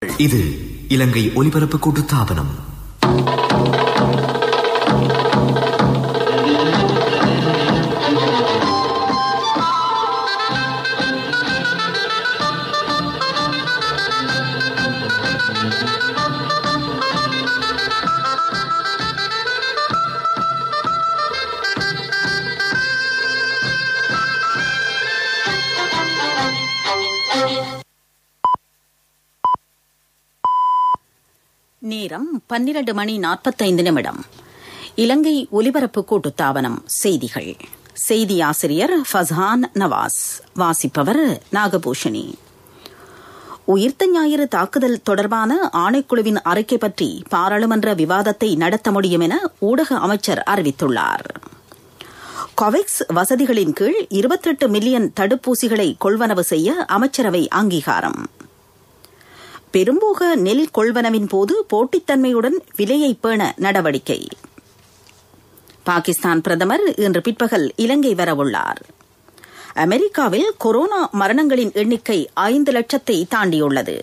இது இலங்கை ஒலிபரப்பு கூட்டுத்தாபனம். நேரம் 12:45. இலங்கை ஒலிபரப்பு கூட்டுத்தாபனம் செய்திகள். செய்தி ஆசிரியர் ஃபஸ்ஹான் நவாஸ். வாசிப்பவர் நாகபூஷணி. உயிர்த்த ஞாயிறு தாக்குதல் தொடர்பான ஆணைக்குழுவின் அறிக்கை பற்றி பாராளுமன்ற விவாதத்தை நடத்த முடியும் என ஊடக அமைச்சர் அறிவித்துள்ளார். கோவேக்ஸ் வசதிகளின் கீழ் 28 மில்லியன் தடுப்பூசிகளை கொள்வனவு செய்ய அமைச்சரவை அங்கீகாரம். பெரும்போக நெல் கொள்வனவின் போது போட்டித்தன்மையுடன் விலையை பேண நடவடிக்கை. பாகிஸ்தான் பிரதமர் இன்று பிற்பகல் இலங்கை வரவுள்ளார். அமெரிக்காவில் கொரோனா மரணங்களின் எண்ணிக்கை 5 லட்சத்தை தாண்டியுள்ளது.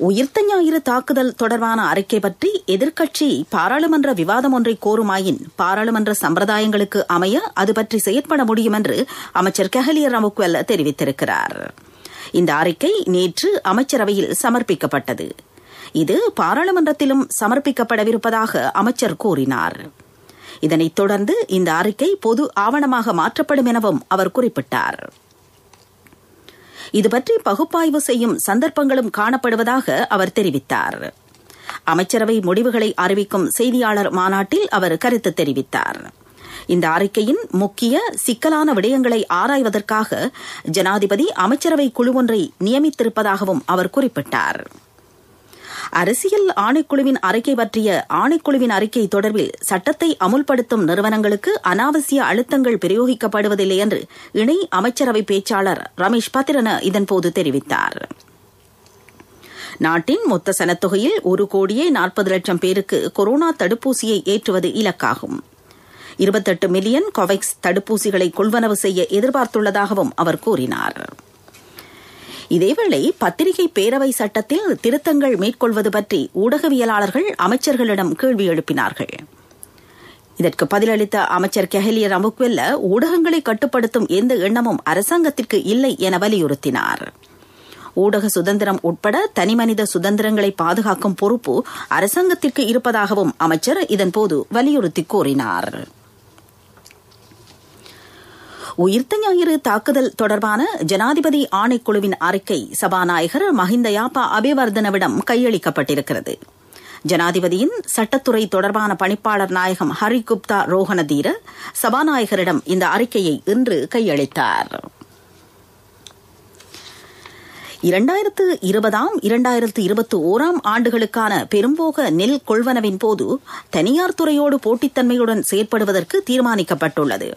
உயிர்த்த ஞாயிறு தாக்குதல் தொடர்பான அறிக்கை பற்றி எதிர்க்கட்சி பாராளுமன்ற விவாதம் ஒன்றை கோருமாயின் பாராளுமன்ற சம்பிரதாயங்களுக்கு அமைய அது பற்றி செயற்பட முடியும் என்று அமைச்சர் கெஹலிய ரமுக்வெல்ல தெரிவித்திருக்கிறார். இந்த அறிக்கை நேற்று அமைச்சரவையில் சமர்ப்பிக்கப்பட்டது. இது பாராளுமன்றத்திலும் சமர்ப்பிக்கப்படவிருப்பதாக அமைச்சர் கூறினார். இதனைத் தொடர்ந்து இந்த அறிக்கை பொது ஆவணமாக மாற்றப்படும் எனவும் அவர் குறிப்பிட்டார். இதுபற்றி பகுப்பாய்வு செய்யும் சந்தர்ப்பங்களும் காணப்படுவதாக அவர் தெரிவித்தார். அமைச்சரவை முடிவுகளை அறிவிக்கும் செய்தியாளர் மாநாட்டில் அவர் கருத்து தெரிவித்தார். இந்த அறிக்கையின் முக்கிய சிக்கலான விடயங்களை ஆராய்வதற்காக ஜனாதிபதி அமைச்சரவை குழு ஒன்றை நியமித்திருப்பதாகவும் அவர் குறிப்பிட்டார். அரசியல் ஆணைக்குழுவின் அறிக்கை பற்றிய ஆணைக்குழுவின் அறிக்கை தொடர்பில் சட்டத்தை அமுல்படுத்தும் நிறுவனங்களுக்கு அனாவசிய அழுத்தங்கள் பிரயோகிக்கப்படுவதில்லை என்று இணை அமைச்சரவை பேச்சாளர் ரமேஷ் பத்திரன இதன்போது தெரிவித்தார். நாட்டின் மொத்த சனத்தொகையில் 1,40,00,000 பேருக்கு கொரோனா தடுப்பூசியை ஏற்றுவது இலக்காகும். 28 மில்லியன் கோவேக்ஸ் தடுப்பூசிகளை கொள்வனவு செய்ய எதிர்பார்த்துள்ளதாகவும் அவர் கூறினார். இதேவேளை பத்திரிகை பேரவை சட்டத்தில் திருத்தங்கள் மேற்கொள்வது பற்றி ஊடகவியலாளர்கள் அமைச்சர்களிடம் கேள்வி எழுப்பினார்கள். இதற்கு பதிலளித்த அமைச்சர் கெஹலிய ரமுக்வெல்ல ஊடகங்களை கட்டுப்படுத்தும் எந்த எண்ணமும் அரசாங்கத்திற்கு இல்லை என வலியுறுத்தினார். ஊடக சுதந்திரம் உட்பட தனிமனித சுதந்திரங்களை பாதுகாக்கும் பொறுப்பு அரசாங்கத்திற்கு இருப்பதாகவும் அமைச்சர் இதன்போது வலியுறுத்தி கூறினார். உயிர்த்த ஞாயிறு தாக்குதல் தொடர்பான ஜனாதிபதி ஆணைக்குழுவின் அறிக்கை சபாநாயகர் மஹிந்த யாப்பா அபிவர்தனவிடம் கையளிக்கப்பட்டிருக்கிறது. ஜனாதிபதியின் சட்டத்துறை தொடர்பான பணிப்பாளர் நாயகம் ஹரிகுப்தா ரோஹணதீர சபாநாயகரிடம் இந்த அறிக்கையை இன்று கையளித்தார். 2020-2021 ஆண்டுகளுக்கான பெரும்போக நெல் கொள்வனவின் போது தனியார் துறையோடு போட்டித்தன்மையுடன் செயற்படுவதற்கு தீர்மானிக்கப்பட்டுள்ளது.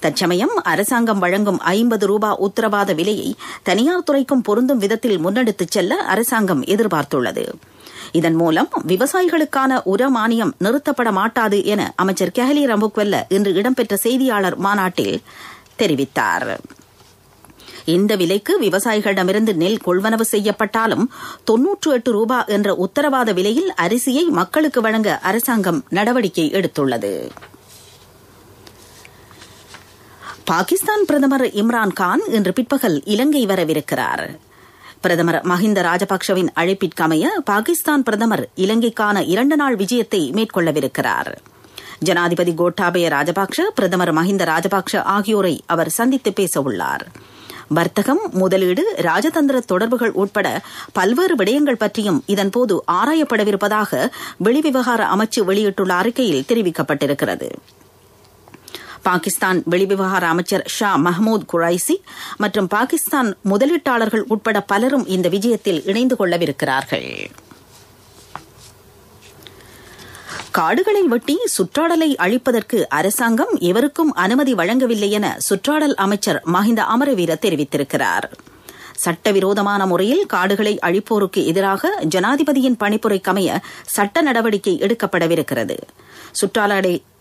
தற்சமயம் அரசாங்கம் வழங்கும் ₹50 உத்தரவாத விலையை தனியார் துறைக்கும் பொருந்தும் விதத்தில் முன்னெடுத்துச் செல்ல அரசாங்கம் எதிர்பார்த்துள்ளது. இதன் மூலம் விவசாயிகளுக்கான உர மானியம் நிறுத்தப்பட மாட்டாது என அமைச்சர் கெஹலிய ரமுக்வெல்ல இன்று இடம்பெற்ற செய்தியாளர் மாநாட்டில் தெரிவித்தார். இந்த விலைக்கு விவசாயிகளிடமிருந்து நெல் கொள்வனவு செய்யப்பட்டாலும் ₹98 என்ற உத்தரவாத விலையில் அரிசியை மக்களுக்கு வழங்க அரசாங்கம் நடவடிக்கை எடுத்துள்ளது. பாகிஸ்தான் பிரதமர் இம்ரான்கான் இன்று பிற்பகல் இலங்கை வரவிருக்கிறார். பிரதமர் மஹிந்த ராஜபக்சவின் அழைப்பிற்கமைய பாகிஸ்தான் பிரதமர் இலங்கைக்கான 2 நாள் விஜயத்தை மேற்கொள்ளவிருக்கிறார். ஜனாதிபதி கோட்டாபய ராஜபக்ச, பிரதமர் மஹிந்த ராஜபக்ச ஆகியோரை அவர் சந்தித்து பேசவுள்ளார். வர்த்தகம், முதலீடு, ராஜதந்திர தொடர்புகள் உட்பட பல்வேறு விடயங்கள் பற்றியும் இதன்போது ஆராயப்படவிருப்பதாக வெளிவிவகார அமைச்சு வெளியிட்டுள்ள அறிக்கையில் தெரிவிக்கப்பட்டிருக்கிறது. பாகிஸ்தான் வெளிவிவகார அமைச்சர் ஷா மஹமூத் குரைசி மற்றும் பாகிஸ்தான் முதலீட்டாளர்கள் உட்பட பலரும் இந்த விஜயத்தில் இணைந்து கொள்ளவிருக்கிறார்கள். காடுகளை வெட்டி சுற்றாடலை அழிப்பதற்கு அரசாங்கம் எவருக்கும் அனுமதி வழங்கவில்லை என சுற்றாடல் அமைச்சர் மஹிந்த அமரவீர தெரிவித்திருக்கிறார். சட்டவிரோதமான முறையில் காடுகளை அழிப்போருக்கு எதிராக ஜனாதிபதியின் பணிப்புரைக்கமைய சட்ட நடவடிக்கை எடுக்கப்படவிருக்கிறது.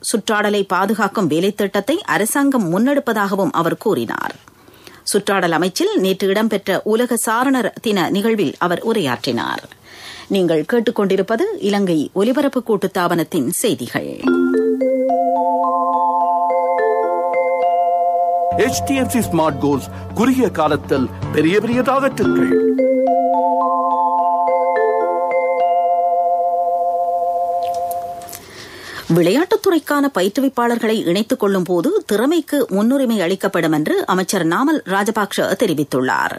சுற்றாடலை பாதுகாக்கும் வேலைத்திட்டத்தை அரசாங்கம் முன்னெடுப்பதாகவும் அவர் கூறினார். சுற்றாடல் அமைச்சில் நேற்று இடம்பெற்ற உலக சாரணர் தின நிகழ்வில் அவர் உரையாற்றினார். நீங்கள் கேட்டுக்கொண்டிருப்பது இலங்கை ஒலிபரப்பு கூட்டுத்தாபனத்தின் செய்திகள். HDFC ஸ்மார்ட் கோல்ஸ் குறுகிய காலத்தில் பெரிய பெரிய டார்கெட்டுகள். விளையாட்டுத்துறைக்கான பயிற்றுவிப்பாளர்களை இணைத்துக் கொள்ளும் போது திறமைக்கு முன்னுரிமை அளிக்கப்படும் என்று அமைச்சர் நாமல் ராஜபக்ஷ தெரிவித்துள்ளார்.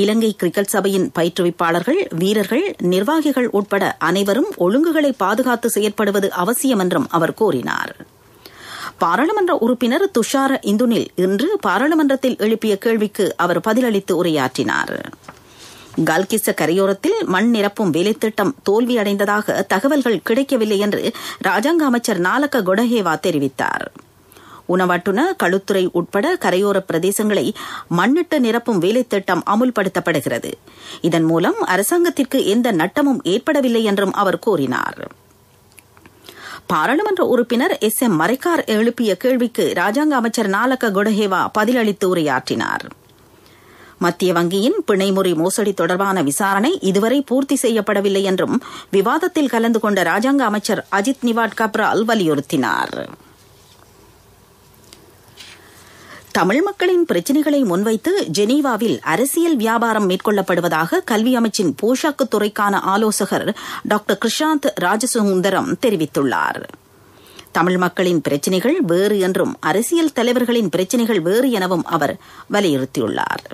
இலங்கை கிரிக்கெட் சபையின் பயிற்றுவிப்பாளர்கள், வீரர்கள், நிர்வாகிகள் உட்பட அனைவரும் ஒழுங்குகளை பாதுகாத்து செயற்படுவது அவசியம் என்றும் அவர் கூறினார். பாராளுமன்ற உறுப்பினர் துஷார இந்துனில் இன்று பாராளுமன்றத்தில் எழுப்பிய கேள்விக்கு அவர் பதிலளித்து உரையாற்றினார். கல்கிஸ்ஸ கரையோரத்தில் மண் நிரப்பும் வேலைத்திட்டம் தோல்வியடைந்ததாக தகவல்கள் கிடைக்கவில்லை என்று ராஜாங்க அமைச்சர் நாலக்க கொடஹேவா தெரிவித்தார். உணவட்டுன, களுத்துறை உட்பட கரையோர பிரதேசங்களை மண்ணிட்டு நிரப்பும் வேலைத்திட்டம் அமுல்படுத்தப்படுகிறது. இதன் மூலம் அரசாங்கத்திற்கு எந்த நட்டமும் ஏற்படவில்லை என்றும் அவர் கூறினார். பாராளுமன்ற உறுப்பினர் SM மரைக்கார் எழுப்பிய கேள்விக்கு ராஜாங்க அமைச்சர் நாலக்க கொடஹேவா பதிலளித்து உரையாற்றினார். மத்திய வங்கியின் பிணைமுறை மோசடி தொடர்பான விசாரணை இதுவரை பூர்த்தி செய்யப்படவில்லை என்றும் விவாதத்தில் கலந்து கொண்ட ராஜாங்க அமைச்சர் அஜித் நிவாட் கப்ரால் வலியுறுத்தினார். தமிழ் மக்களின் பிரச்சினைகளை முன்வைத்து ஜெனீவாவில் அரசியல் வியாபாரம் மேற்கொள்ளப்படுவதாக கல்வி அமைச்சின் போஷாக்கு துறைக்கான ஆலோசகர் டாக்டர் கிருஷாந்த் ராஜசுந்தரம் தெரிவித்துள்ளார். தமிழ் மக்களின் பிரச்சினைகள் வேறு என்றும் அரசியல் தலைவர்களின் பிரச்சினைகள் வேறு எனவும் அவர் வலியுறுத்தியுள்ளார்.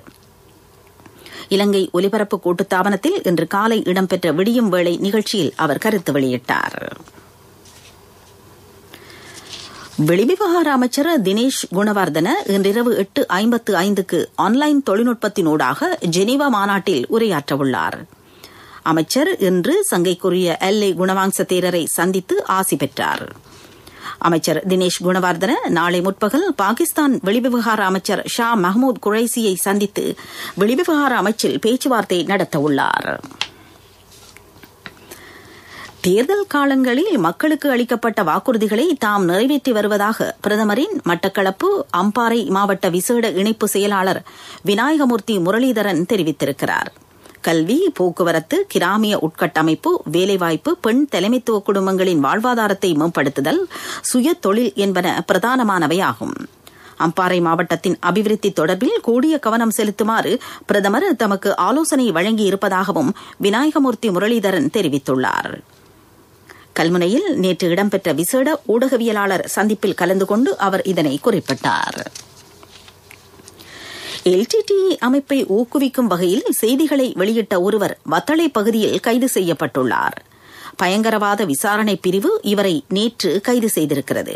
இலங்கை ஒலிபரப்பு கூட்டுத்தாபனத்தில் இன்று காலை இடம்பெற்ற விடியும் வேளை நிகழ்ச்சியில் அவர் கருத்து வெளியிட்டார். வெளிவிவகார அமைச்சர் தினேஷ் குணவர்தன இன்றிரவு 8:55க்கு ஆன்லைன் தொழில்நுட்பத்தினூடாக ஜெனீவா மாநாட்டில் உரையாற்றவுள்ளார். அமைச்சர் இன்று சங்கைக்குரிய LA குணவாங்ச தேரரை சந்தித்து ஆசி பெற்றார். அமைச்சர் தினேஷ் குணவர்தன நாளை முற்பகல் பாகிஸ்தான் வெளிவிவகார அமைச்சர் ஷா மஹ்மூத் குரைசியை சந்தித்து வெளிவிவகார அமைச்சில் பேச்சுவார்த்தை நடத்தவுள்ளார். தேர்தல் காலங்களில் மக்களுக்கு அளிக்கப்பட்ட வாக்குறுதிகளை தாம் நிறைவேற்றி வருவதாக பிரதமரின் மட்டக்களப்பு, அம்பாறை மாவட்ட விசேட இணைப்பு செயலாளர் விநாயகமூர்த்தி முரளிதரன் தெரிவித்திருக்கிறார். கல்வி, போக்குவரத்து, கிராமிய உட்கட்டமைப்பு, வேலைவாய்ப்பு, பெண் தலைமைத்துவ குடும்பங்களின் வாழ்வாதாரத்தை மேம்படுத்துதல், சுய தொழில் என்பன பிரதானமானவையாகும். அம்பாறை மாவட்டத்தின் அபிவிருத்தி தொடர்பில் கூடிய கவனம் செலுத்துமாறு பிரதமர் தமக்கு ஆலோசனை வழங்கியிருப்பதாகவும் விநாயகமூர்த்தி முரளிதரன் தெரிவித்துள்ளார். கல்முனையில் நேற்று இடம்பெற்ற விசேட ஊடகவியலாளர் சந்திப்பில் கலந்து கொண்டு அவர் இதனை குறிப்பிட்டார். LTTE அமைப்பை ஊக்குவிக்கும் வகையில் செய்திகளை வெளியிட்ட ஒருவர் வத்தளை பகுதியில் கைது செய்யப்பட்டுள்ளார். பயங்கரவாத விசாரணை பிரிவு இவரை நேற்று கைது செய்திருக்கிறது.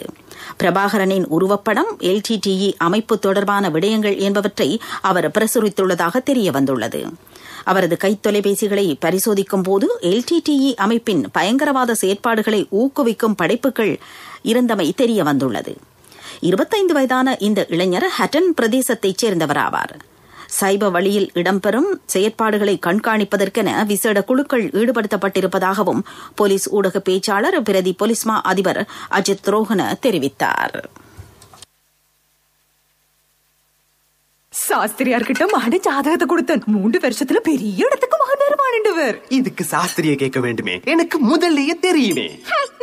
பிரபாகரனின் உருவப்படம், LTTE அமைப்பு தொடர்பான விடயங்கள் என்பவற்றை அவர் பிரசுரித்துள்ளதாக தெரியவந்துள்ளது. அவரது கைத்தொலைபேசிகளை பரிசோதிக்கும் போது LTTE அமைப்பின் பயங்கரவாத செயற்பாடுகளை ஊக்குவிக்கும் படைப்புகள் இருந்தமை தெரியவந்துள்ளது. 25 வயதான இந்த இளைஞர் ஹட்டன் பிரதேசத்தைச் சேர்ந்தவராவார். சைபர் வழியில் இடம்பெறும் செயற்பாடுகளை கண்காணிப்பதற்கென விசேட குழுக்கள் ஈடுபடுத்தப்பட்டிருப்பதாகவும் போலீஸ் ஊடக பேச்சாளர் பிரதி போலீஸ் மா அதிபர் அஜித் ரோஹன தெரிவித்தார். சாஸ்திரியார்கிட்ட மகன ஜாதகத்தை கொடுத்தேன். 3 வருஷத்துல பெரிய இடத்துக்கு மகன் வருவானுண்டவர். இதுக்கு சாஸ்திரிய கேட்க வேண்டுமே, எனக்கு முதல்லயே தெரியுமே.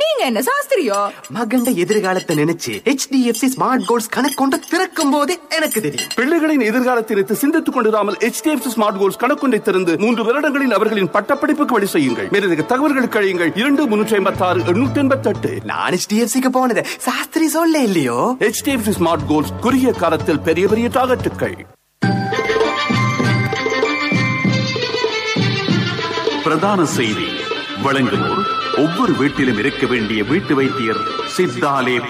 நீங்க என்ன சாஸ்திரியோ? மகண்ட எதிர்காலத்தை நினைச்சு HDFC ஸ்மார்ட் கோல்ஸ் கணக்கொண்டு திறக்கும் போதே எனக்கு தெரியும். பிள்ளைகளின் எதிர்காலத்திற்கு சிந்தித்துக் கொண்டிராமல் HDFC ஸ்மார்ட் கோல்ஸ் கணக்கொண்டை திறந்து 3 வருடங்களில் அவர்களின் பட்டப்படிப்புக்கு வழி செய்யுங்கள். மேலதிக தகவல்களுக்கு அழையுங்கள் 2356-888. நான் HDFCக்கு போனது சாஸ்திரி சொல்ல இல்லையோ. HDFC ஸ்மார்ட் கோல்ஸ் குறுகிய காலத்தில் பெரிய பெரிய டார்கெட்டுகள். பிரதான செய்தி வழங்குவோர் ஒவ்வொரு வீட்டிலும் இருக்க வேண்டிய வீட்டு வைத்தியர் சித்தாலேப.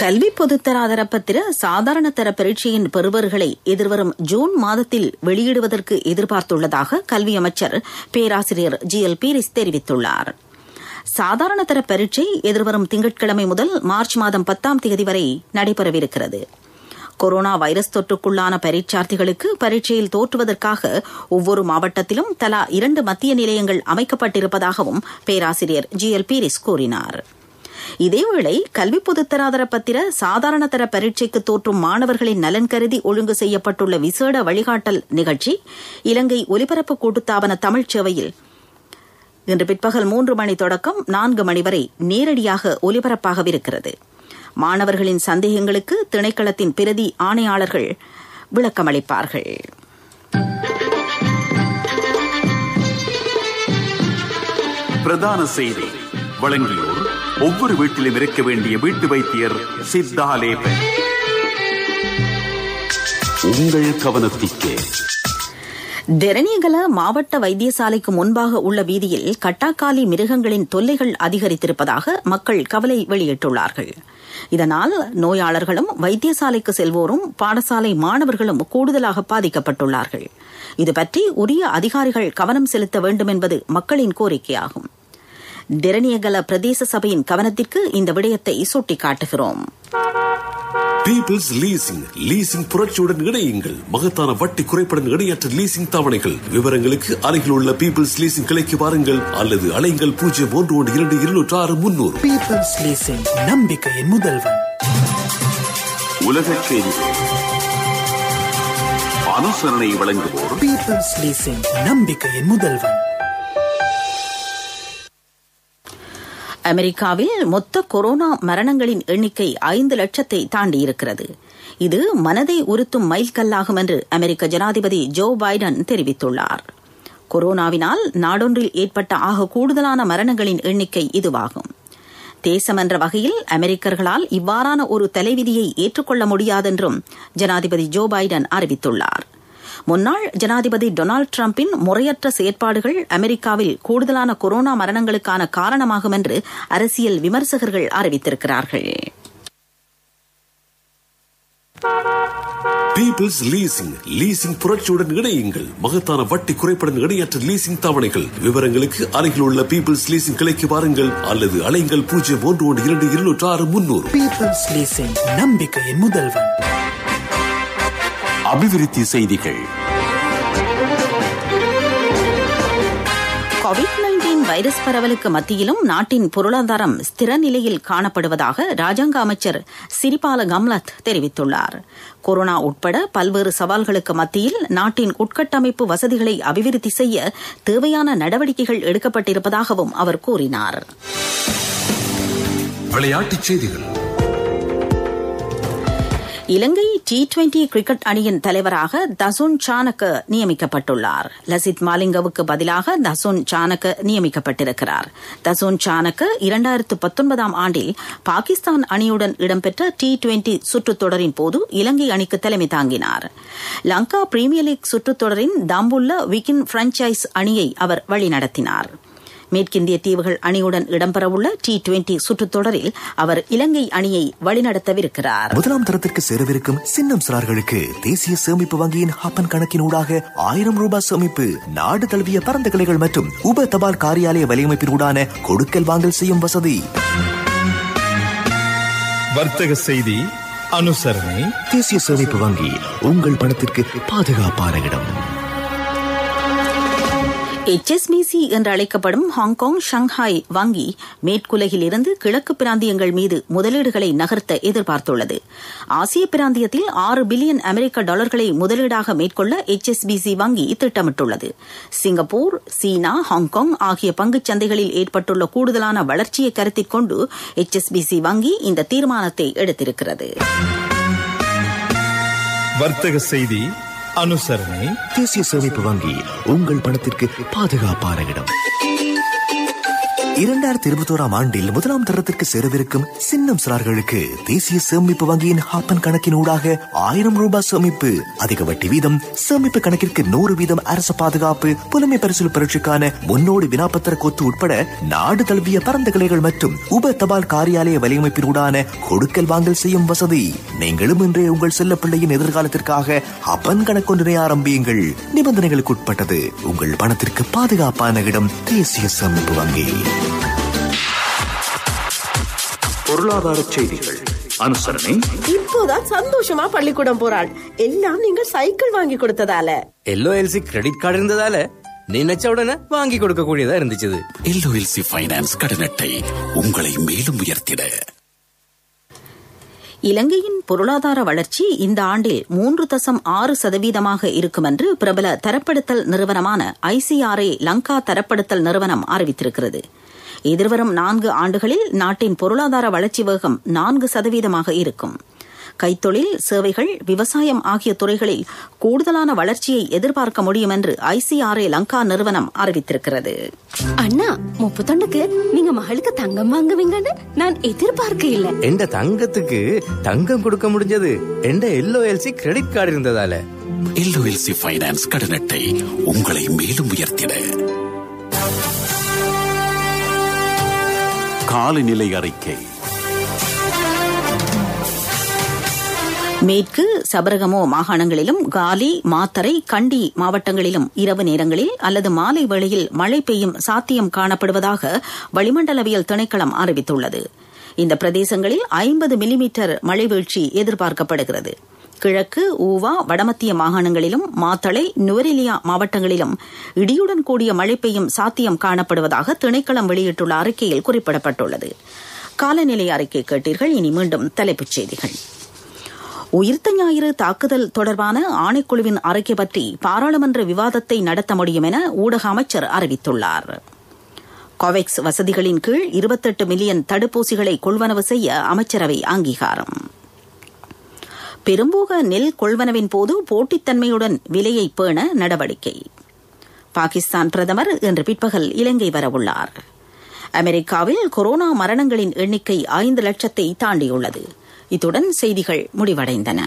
கல்வி பொதுத்தராதர பத்திர சாதாரண தர பரீட்சையின் பெறுபவர்களை எதிர்வரும் ஜூன் மாதத்தில் வெளியிடுவதற்கு எதிர்பார்த்துள்ளதாக கல்வி அமைச்சர் பேராசிரியர் GL பீரிஸ் தெரிவித்துள்ளார். சாதாரண தர பரீட்சை எதிர்வரும் திங்கட்கிழமை முதல் மார்ச் மாதம் 10ஆம் தேதி வரை நடைபெறவிருக்கிறது. கொரோனா வைரஸ் தொற்றுக்குள்ளான பரீட்சார்த்திகளுக்கு பரீட்சையில் தோற்றுவதற்காக ஒவ்வொரு மாவட்டத்திலும் தலா 2 மத்திய நிலையங்கள் அமைக்கப்பட்டிருப்பதாகவும் பேராசிரியர் GL பீரிஸ் கூறினார். இதேவேளை கல்வி பொதுத்தராதர பத்திர சாதாரண தர பரீட்சைக்கு தோற்றும் மாணவர்களின் நலன் கருதி ஒழுங்கு செய்யப்பட்டுள்ள விசேட வழிகாட்டல் நிகழ்ச்சி இலங்கை ஒலிபரப்பு கூட்டுத்தாபன தமிழ்ச் சேவையில் இன்று பிற்பகல் 3 மணி தொடக்கம் 4 மணி வரை நேரடியாக ஒலிபரப்பாகவிருக்கிறது. மாணவர்களின் சந்தேகங்களுக்கு திணைக்களத்தின் பிரதி ஆணையாளர்கள் விளக்கமளிப்பார்கள். பிரதான செய்தி வழங்கியோர் ஒவ்வொரு வீட்டிலும் இருக்க வேண்டிய வீட்டு வைத்தியர் சித்தாலேபன். உங்கள் கவனத்திற்கு தெரணியகல மாவட்ட வைத்தியசாலைக்கு முன்பாக உள்ள வீதியில் கட்டாக்காலி மிருகங்களின் தொல்லைகள் அதிகரித்திருப்பதாக மக்கள் கவலை வெளியிட்டுள்ளார்கள். இதனால் நோயாளர்களும் வைத்தியசாலைக்கு செல்வோரும் பாடசாலை மாணவர்களும் கூடுதலாக பாதிக்கப்பட்டுள்ளார்கள். இதுபற்றி உரிய அதிகாரிகள் கவனம் செலுத்த வேண்டும் என்பது மக்களின் கோரிக்கையாகும். தெரணியகல பிரதேச சபையின் கவனத்திற்கு இந்த விடயத்தை சுட்டிக்காட்டுகிறோம். Peoples leasing புரட்சியுடன் இணையுங்கள். மகத்தான வட்டி குறைப்புடன் இணையற்ற லீசிங் தவணைகள். விவரங்களுக்கு அருகில் உள்ள பீப்பிள்ஸ் லீசிங் கிளைக்கு வாருங்கள் அல்லது அலைங்கள் 01122600. பீப்பிள்ஸ் லீசிங், நம்பிக்கையின் முதல்வன். உலகச் செய்திகள் அனுசரணை வழங்குவோர் பீப்பிள்ஸ் லீசிங், நம்பிக்கையின் முதல்வன். அமெரிக்காவில் மொத்த கொரோனா மரணங்களின் எண்ணிக்கை 5 லட்சத்தை தாண்டியிருக்கிறது. இது மனதை உறுத்தும் மைல்கல்லாகும் என்று அமெரிக்க ஜனாதிபதி ஜோ பைடன் தெரிவித்துள்ளார். கொரோனாவினால் நாடொன்றில் ஏற்பட்ட ஆக கூடுதலான மரணங்களின் எண்ணிக்கை இதுவாகும். தேசம் என்ற வகையில் அமெரிக்கர்களால் இவ்வாறான ஒரு தலைவிதியை ஏற்றுக்கொள்ள முடியாதென்றும் ஜனாதிபதி ஜோ பைடன் அறிவித்துள்ளார். முன்னாள் ஜனாதிபதி டொனால்டு டிரம்பின் முறையற்ற செயற்பாடுகள் அமெரிக்காவில் கூடுதலான கொரோனா மரணங்களுக்கான காரணமாகும் என்று அரசியல் விமர்சகர்கள் அறிவித்திருக்கிறார்கள். Peoples leasing புரட்சியுடன் இணையுங்கள். மகத்தான வட்டி குறைப்புடன் இணையற்ற லீசிங் தவணைகள். விவரங்களுக்கு அருகில் உள்ள பீப்பிள்ஸ் லீசிங் கிளைக்கு வாருங்கள் அல்லது அலைங்கள் 01122600. பீப்பிள்ஸ் லீசிங், நம்பிக்கையின் முதல்வன். அபிவிருத்தி செய்திகள். கோவிட்-19 வைரஸ் பரவலுக்கு மத்தியிலும் நாட்டின் பொருளாதாரம் ஸ்திர நிலையில் காணப்படுவதாக ராஜாங்க அமைச்சர் சிறிபால கம்லத் தெரிவித்துள்ளார். கொரோனா உட்பட பல்வேறு சவால்களுக்கு மத்தியில் நாட்டின் உட்கட்டமைப்பு வசதிகளை அபிவிருத்தி செய்ய தேவையான நடவடிக்கைகள் எடுக்கப்பட்டிருப்பதாகவும் அவர் கூறினார். விளையாட்டுச் செய்திகள். இலங்கை T20 கிரிக்கெட் அணியின் தலைவராக தசுன் சானக்க நியமிக்கப்பட்டுள்ளார். லசித் மாலிங்கவுக்கு பதிலாக தசுன் சானக்க நியமிக்கப்பட்டிருக்கிறார். தசுன் சானக்க 2019 ஆண்டில் பாகிஸ்தான் அணியுடன் இடம்பெற்ற T20 சுற்றுத் தொடரின் போது இலங்கை அணிக்கு தலைமை தாங்கினார். லங்கா பிரீமியர் லீக் சுற்றுத் தொடரின் தம்புள்ள விக்கின் பிரான்சைஸ் அணியை அவர் வழிநடத்தினார். மேற்கிந்திய தீவுகள் அணியுடன் இடம்பெறவுள்ள T20 சுற்றுத் தொடரில் அவர் இலங்கை அணியை வழிநடத்தவிருக்கிறார். 1ஆம் தரத்திற்கு சேரவிருக்கும் சின்னம் சிறார்களுக்கு தேசிய சேமிப்பு வங்கியின் ஹப்பன் கணக்கினூடாக 1000 ரூபாய் சேமிப்பு. நாடு தழுவிய பரந்த கிளைகள் மற்றும் உப தபால் காரியாலய வலையமைப்பினூடான கொடுக்கல் வாங்கல் செய்யும் வசதி. வர்த்தக செய்தி அனுசரணை. தேசிய சேமிப்பு வங்கி, உங்கள் பணத்திற்கு பாதுகாப்பான இடம். HSBC என்று அழைக்கப்படும் ஹாங்காங் ஷங்காய் வங்கி மேற்குலகில் இருந்து கிழக்கு பிராந்தியங்கள் மீது முதலீடுகளை நகர்த்த எதிர்பார்த்துள்ளது. ஆசிய பிராந்தியத்தில் 6 பில்லியன் அமெரிக்க டாலர்களை முதலீடாக மேற்கொள்ள HSBC வங்கி திட்டமிட்டுள்ளது. சிங்கப்பூர், சீனா, ஹாங்காங் ஆகிய பங்குச் சந்தைகளில் ஏற்பட்டுள்ள கூடுதலான வளர்ச்சியை கருத்தில் கொண்டு HSBC வங்கி இந்த தீர்மானத்தை எடுத்திருக்கிறது. வர்த்தக செய்தி அனுசரணை. தேசிய சேமிப்பு வங்கி, உங்கள் பணத்திற்கு பாதுகாப்பான இடம். 2021 ஆண்டில் 1ஆம் தரத்திற்கு சேரவிருக்கும் சின்னம் சிறார்களுக்கு தேசிய சேமிப்பு வங்கியின் ஹாப்பன் கணக்கினூடாக 1000 ரூபாய் சேமிப்பு. அதிக வட்டி வீதம், சேமிப்பு கணக்கிற்கு 100% அரசு பாதுகாப்பு, புலமை பரிசில் பரீட்சைக்கான முன்னோடி வினாப்பத்திர கொத்து உட்பட நாடு தழுவிய பரந்த கிளைகள் மற்றும் உப தபால் காரியாலய வலையமைப்பினூடான கொடுக்கல் வாங்கல் செய்யும் வசதி. நீங்களும் இன்றே உங்கள் செல்ல பிள்ளையின் எதிர்காலத்திற்காக ஹப்பன் கணக்கொன்றினை ஆரம்பியுங்கள். நிபந்தனைகளுக்கு உட்பட்டது. உங்கள் பணத்திற்கு பாதுகாப்பான இடம் தேசிய சேமிப்பு வங்கி. பொருளாதார செய்திகள் அனுசரணை. இப்போதான் சந்தோஷமா பள்ளிக்கூடம் போறாள். எல்லாம் நீங்க சைக்கிள் வாங்கி கொடுத்ததால. LOLC கிரெடிட் கார்டு இருந்ததால நினைச்ச உடனே வாங்கி கொடுக்க கூடியதா இருந்துச்சு. LOLC ஃபைனான்ஸ் கடன் அட்டை உங்களை மேலும் உயர்த்திட. இலங்கையின் பொருளாதார வளர்ச்சி இந்த ஆண்டில் 3.6% இருக்கும் என்று பிரபல தரப்படுத்தல் நிறுவனமான ICRA லங்கா தரப்படுத்தல் நிறுவனம் அறிவித்திருக்கிறது. எதிர்வரும் 4 ஆண்டுகளில் நாட்டின் பொருளாதார வளர்ச்சி வேகம் 4% இருக்கும். கைத்தொழில், சேவைகள், விவசாயம் ஆகிய துறைகளில் கூடுதலான வளர்ச்சியை எதிர்பார்க்க முடியும் என்று ICRA லங்கா நிறுவனம் அறிவித்திருக்கிறது. அண்ணா, 30 நீங்க மகளுக்கு தங்கம் வாங்குவீங்கன்னு நான் எதிர்பார்க்க இல்ல. எந்த தங்கத்துக்கு தங்கம் கொடுக்க முடிஞ்சது எந்த LOLC கிரெடிட் கார்டு இருந்ததால. LOLC ஃபைனான்ஸ் கடன் அட்டை உங்களை மேலும் உயர்த்திட. காலநிலை அறிக்கை. மேற்கு சபரகமோ மாகாணங்களிலும் காலி, மாத்தறை, கண்டி மாவட்டங்களிலும் இரவு நேரங்களில் அல்லது மாலை வேளையில் மழை பெய்யும் சாத்தியம் காணப்படுவதாக வளிமண்டலவியல் திணைக்களம் அறிவித்துள்ளது. இந்த பிரதேசங்களில் 50 மில்லிமீட்டர் மழை வீழ்ச்சி எதிர்பார்க்கப்படுகிறது. கிழக்கு, ஊவா, வடமத்திய மாகாணங்களிலும் மாத்தளை, நுவரெலியா மாவட்டங்களிலும் இடியுடன் கூடிய மழை பெய்யும் சாத்தியம் காணப்படுவதாக திணைக்களம் வெளியிட்டுள்ள அறிக்கையில் குறிப்பிடப்பட்டுள்ளது. காலநிலை அறிக்கை கேட்டீர்கள். இனி மீண்டும் தலைப்புச் செய்திகள். உயிர்த்த ஞாயிறு தாக்குதல் தொடர்பான ஆணைக்குழுவின் அறிக்கை பற்றி பாராளுமன்ற விவாதத்தை நடத்த முடியும் என ஊடக அமைச்சர் அறிவித்துள்ளார். கோவேக்ஸ் வசதிகளின் கீழ் 28 மில்லியன் தடுப்பூசிகளை கொள்வனவு செய்ய அமைச்சரவை அங்கீகாரம். பெரும்போக நெல் கொள்வனவின் போது போட்டித்தன்மையுடன் விலையை பேண நடவடிக்கை. பாகிஸ்தான் பிரதமர் இன்று பிற்பகல் இலங்கை வரவுள்ளார். அமெரிக்காவில் கொரோனா மரணங்களின் எண்ணிக்கை 5 லட்சத்தை தாண்டியுள்ளது. இத்துடன் செய்திகள் முடிவடைந்தன.